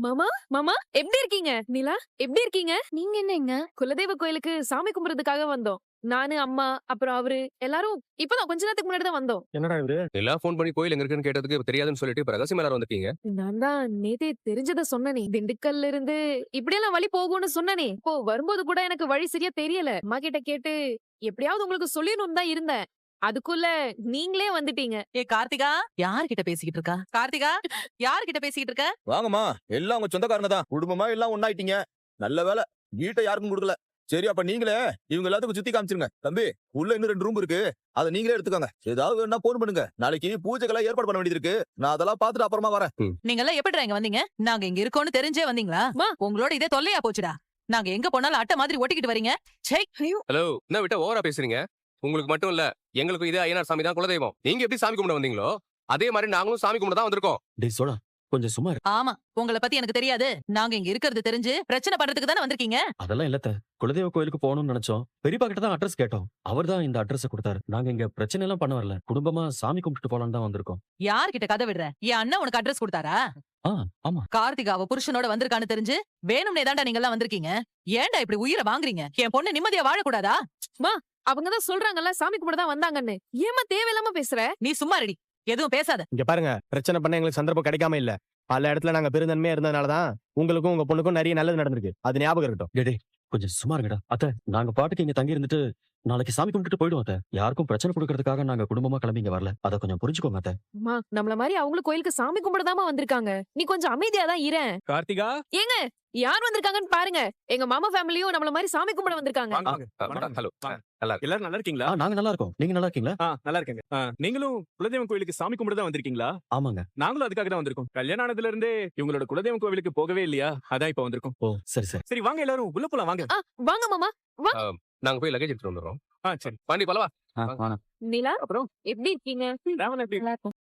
மாமா மாமா எப்படி இருக்கீங்க? நிலா எப்படி இருக்கீங்க? நீங்க என்னங்க? குலதெய்வ கோயிலுக்கு சாமி கும்பிடுறதுக்காக வந்தோம். நானு, அம்மா, அப்புறம் அவரு எல்லாரும் இப்பதான் கொஞ்ச நேரத்துக்கு முன்னாடி தான் வந்தோம். என்னடா இவரு? நிலா ஃபோன் பண்ணி கோயில் எங்க இருக்குன்னு கேட்டதுக்கு தெரியாதுன்னு சொல்லிட்டு இப்ப ரகசியமா எல்லாரும் வந்துட்டீங்க. நான் தான் நேத்தே தெரிஞ்சத சொன்னனே. திண்டுக்கல்ல இருந்து இப்படியெல்லாம் வழி போகும்னு சொன்னனே. இப்போ வரும்போது கூட எனக்கு வழி சரியா தெரியல. அம்மா கிட்ட கேட்டு எப்படியாவது உங்களுக்கு சொல்லிடணும்னு தான் இருந்தேன். அதுக்குள்ள நீங்களே வந்துட்டீங்க. ஏ கார்த்திகா, யார்கிட்ட பேசிக்கிட்டு இருக்கா? கார்த்திகா, யார்கிட்ட பேசிக்கிட்டு இருக்க? வாங்கம்மா, எல்லாம் உங்க சொந்தக்காரங்க தான். குடும்பமா எல்லாம் ஒண்ணாயிட்டீங்க. நல்ல வேலை, வீட்டை யாருக்கும் கொடுக்கல. சரி, அப்ப நீங்களே இவங்க எல்லாத்துக்கும் சுத்தி காமிச்சிருங்க. தம்பி, உள்ள இன்னும் 2 ரூம் இருக்கு, அதை நீங்களே எடுத்துக்கோங்க. ஏதாவது வேணா போன் பண்ணுங்க. நாளைக்கு பூஜைக்கெல்லாம் ஏற்பாடு பண்ண வேண்டியது இருக்கு. நான் அதெல்லாம் பாத்துட்டு அப்புறமா வரேன். நீங்க எல்லாம் எப்படி இங்க வந்தீங்க? நாங்க இங்க இருக்கோம்னு தெரிஞ்சே வந்தீங்களா? மா. உங்களோட இதே தொல்லையா போச்சுடா. நாங்க எங்க போனாலும் அட்டை மாதிரி ஒட்டிக்கிட்டு வரீங்க. ச்சை. ஹலோ, என்ன விட்ட ஓவரா பேசுறீங்க? உங்களுக்கு மட்டும் இல்ல, எங்களுக்கும் இதே ஐயனார் சாமி தான் குலதெய்வம். நீங்க எப்படி சாமி கும்பிட வந்தீங்களோ அதே மாதிரி நாங்களும் சாமி கும்பிட தான் வந்திருக்கோம். டேய் சோழா, கொஞ்சம் சும்மா இரு. ஆமா, உங்களை பத்தி எனக்கு தெரியாது. நாங்க இங்க இருக்கிறது தெரிஞ்சு பிரச்சனை பண்றதுக்கு தானே வந்திருக்கீங்க. அதெல்லாம் இல்லத்த. குலதெய்வ கோயிலுக்கு போகணும்னு நினைச்சோம். பெரியப்பா கிட்ட தான் அட்ரஸ் கேட்டோம். அவர் தான் இந்த அட்ரஸ் கொடுத்தாரு. நாங்க இங்க பிரச்சனை எல்லாம் பண்ண வரல. குடும்பமா சாமி கும்பிட்டு போலான்னு தான் வந்திருக்கோம். யார்கிட்ட கதை விடுற? என் அண்ணன் உனக்கு அட்ரஸ் கொடுத்தாரா? ஆமா. கார்த்திகா அவ புருஷனோட வந்திருக்கான்னு தெரிஞ்சு வேணும்னே தான்டா நீங்க எல்லாம் வந்திருக்கீங்க. ஏன்டா இப்படி உயிரை வாங்குறீங்க? என் பொண்ணு நிம்மதியா வாழக்கூடாதா? அவங்க தான் சொல்றாங்கல்ல சாமி கும்பிட தான் வந்தாங்கன்னு. ஏமா தேவையில்லாம பேசுற? நீ சும்மா ரெடி, எதுவும் பேசாத. இங்க பாருங்க, பிரச்சனை பண்ண எங்களுக்கு சந்தர்ப்பம் கிடைக்காம இல்ல. பல இடத்துல நாங்க பெருந்தன்மையா இருந்ததுனாலதான் உங்களுக்கும் உங்க பொண்ணுக்கும் நிறைய நல்லது நடந்திருக்கு. அது ஞாபகம் இருக்கட்டும். டேய் கொஞ்சம் சும்மா இருங்கடா. அத்த, நாங்க பாட்டுக்கு இங்க தங்கி இருந்துட்டு நாளைக்கு சாமி கும்பிட்டு போயிடுவோம் அத்த. யாருக்கும் பிரச்சனை கொடுக்கறதுக்காக நாங்க குடும்பமா கிளம்பி இங்க வரல. அத கொஞ்சம் புரிஞ்சுக்கோங்க அத்த. அம்மா, நம்மள மாதிரி அவங்களும் கோயிலுக்கு சாமி கும்பிடதாமா வந்திருக்காங்க. நீ கொஞ்சம் அமைதியா தான் இரு. கார்த்திகா, ஏங்க, யார் வந்திருக்காங்கன்னு பாருங்க. எங்க மாமா ஃபேமிலியும் நம்மள மாதிரி சாமி கும்பிட வந்திருக்காங்க. ஹலோ, எல்லாரும் நல்லா இருக்கீங்களா? நாங்க நல்லா இருக்கோம். நீங்க நல்லா இருக்கீங்களா? நல்லா இருக்கேங்க. நீங்களும் குலதெய்வம் கோயிலுக்கு சாமி கும்பிட தான் வந்திருக்கீங்களா? ஆமாங்க. நாங்களும் அதுக்காக தான் வந்திருக்கோம். கல்யாணம் ஆனதுல இருந்தே இவங்களோட குலதெய்வம் கோவிலுக்கு போகவே இல்லையா? அதான் இப்ப வந்திருக்கோம். ஓ சரி சரி. சரி வாங்க, எல்லாரும் உள்ள போலாம் வாங்க. வாங்க மாமா. நாங்க போய் லக்கேஜ் எடுத்துட்டு வந்துடுறோம். சரி. பாண்டி பலவா. நிலா, அப்புறம் எப்படி இருக்கீங்க? ராவன் எப்படி? நல்லா இருக்கும்.